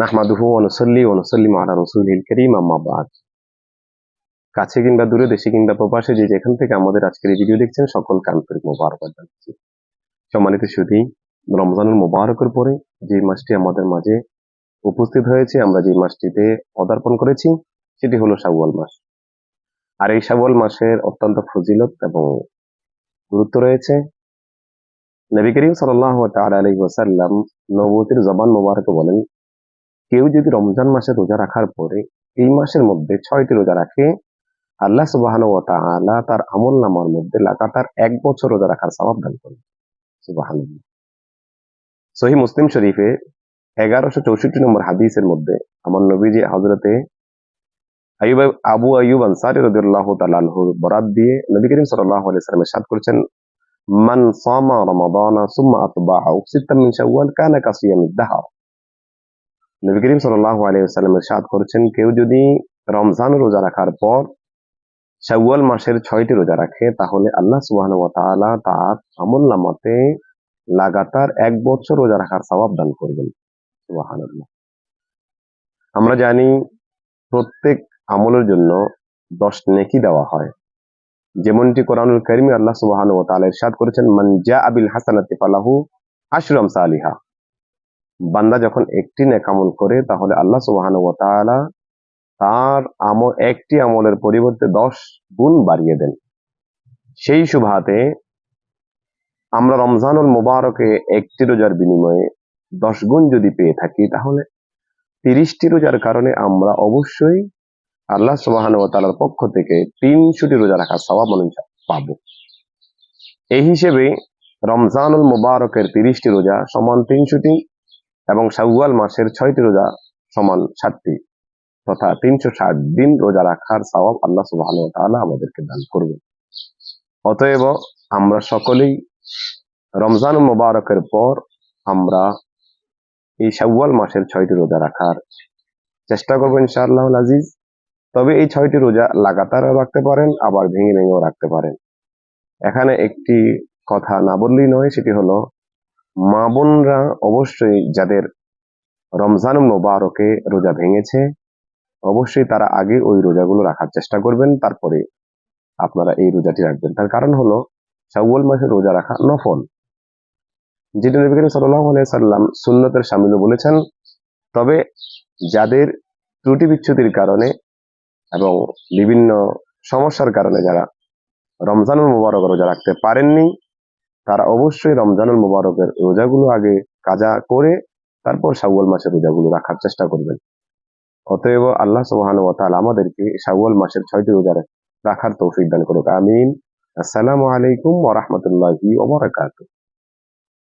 নাহমাদুহু ওয়া নুসাল্লি ওয়া নুসাল্লিমু আলা রাসূলিল কারীম আম্মা বা'দ। কাছে কিংবা দূরে, দেশে কিংবা প্রবাসে যে যেখান থেকে আমাদের আজকের এই ভিডিও দেখছেন সকলকে আন্তরিক মোবারকবাদ জানাচ্ছি। সম্মানিত সুধী, রমজানুল মোবারকের পরে যে মাসটি আমাদের মাঝে উপস্থিত হয়েছে, আমরা যে মাসটিতে পদার্পণ করেছি সেটি হলো শাওয়াল মাস। আর এই শাওয়াল মাসের অত্যন্ত ফজিলত এবং গুরুত্ব রয়েছে। নবী করিম সাল্লাল্লাহু তাআলা আলাইহি ওয়াসাল্লাম নবুয়তের জবান মোবারকে বলেন, কেউ যদি রমজান মাসে রোজা রাখার পরে এই মাসের মধ্যে 6টি রোজা রাখে, আল্লাহ সুবহানাহু ওয়া তাআলা তার আমলনামার মধ্যে লাগাতার 1 বছর রোজা রাখার সওয়াব দান করবেন। সুবহানাল্লাহ। সহিহ মুসলিম শরীফে 1164 নম্বর হাদিসের মধ্যে আমার নবীজি হযরতে আবু আইয়ুব আনসারী রাদিয়াল্লাহু তাআলা আনহু বরাত দিয়ে নবী করিম সাল্লাল্লাহু আলাইহি ওয়াসাল্লাম ইরশাদ করেছেন, মান সামা রমাদানা সুম্মা আতবাআহু সিত্তাম মিন শাওয়াল কানা কাসিয়ামিদ দাহর। নবী করিম সাল্লাল্লাহু আলাইহি ওয়াসাল্লাম ইরশাদ করেছেন, কেউ যদি রমজান রোজা রাখার পর শাওয়াল মাসের 6টি রোজা রাখে, তাহলে আল্লাহ সুবহানাহু ওয়া তাআলা তার আমলনামাতে লাগাতার 1 বছর রোজা রাখার সওয়াব দান করবেন। সুবহানাল্লাহ। আমরা জানি প্রত্যেক আমলের জন্য 10 নেকি দেওয়া হয়। যেমনটি কোরআনুল কারীমে আল্লাহ সুবহানাহু ওয়া তাআলা ইরশাদ করেছেন, মান জাআ বিল হাসানাতি ফালাহু আশরু আমসালিহা। বান্দা যখন একটি নেক আমল করে তাহলে আল্লাহ সুবহানাহু ওয়া তাআলা তার একটি আমলের পরিবর্তে 10 গুণ বাড়িয়ে দেন। সেই সুবাদে আমরা রমজানুল মুবারকে একটি রোজার বিনিময়ে 10 গুণ যদি পেয়ে থাকি, তাহলে 30টি রোজার কারণে আমরা অবশ্যই আল্লাহ সুবহানাহু ওয়া তাআলার পক্ষ থেকে 300টি রোজা রাখার সওয়াব পাবো। এই হিসেবে রমজানুল মুবারকের 30টি রোজা সমান 300টি এবং শাওয়াল মাসের 6টি রোজা সমান 7টি, তথা 360 দিন রোজা রাখার সওয়াব আল্লাহ সুবহানাহু ওয়া তাআলা আমাদেরকে দান করবেন। অতএব আমরা সকলেই রমজানুল মুবারকের পর আমরা এই শাওয়াল মাসের 6টি রোজা রাখার চেষ্টা করবো ইনশাআল্লাহুল আজিজ। তবে এই 6টি রোজা লাগাতারও রাখতে পারেন, আবার ভেঙে ভেঙেও রাখতে পারেন। এখানে একটি কথা না বললেই নয়, সেটি হলো মা বোনরা অবশ্যই যাদের রমজানুল মুবারকে রোজা ভেঙেছে, অবশ্যই তারা আগে ওই রোজাগুলো রাখার চেষ্টা করবেন, তারপরে আপনারা এই রোজাটি রাখবেন। তার কারণ হলো শাওয়াল মাসে রোজা রাখা নফল, যেটা নবী করিম সাল্লাল্লাহু আলাইহি ওয়াসাল্লাম সুন্নতের শামিলও বলেছেন। তবে যাদের ত্রুটি বিচ্যুতির কারণে এবং বিভিন্ন সমস্যার কারণে যারা রমজানুল মুবারক রোজা রাখতে পারেননি, তারা অবশ্যই রমজানুল মুবারকের রোজাগুলো আগে কাজা করে তারপর শাওয়াল মাসের রোজাগুলো রাখার চেষ্টা করবেন। অতএব আল্লাহ সুবহানাহু ওয়া তাআলা আমাদেরকে শাওয়াল মাসের 6টি রোজা রাখার তৌফিক দান করুক। আমিন। আসসালামু আলাইকুম ওয়া রাহমাতুল্লাহি ওয়া বারাকাতুহু।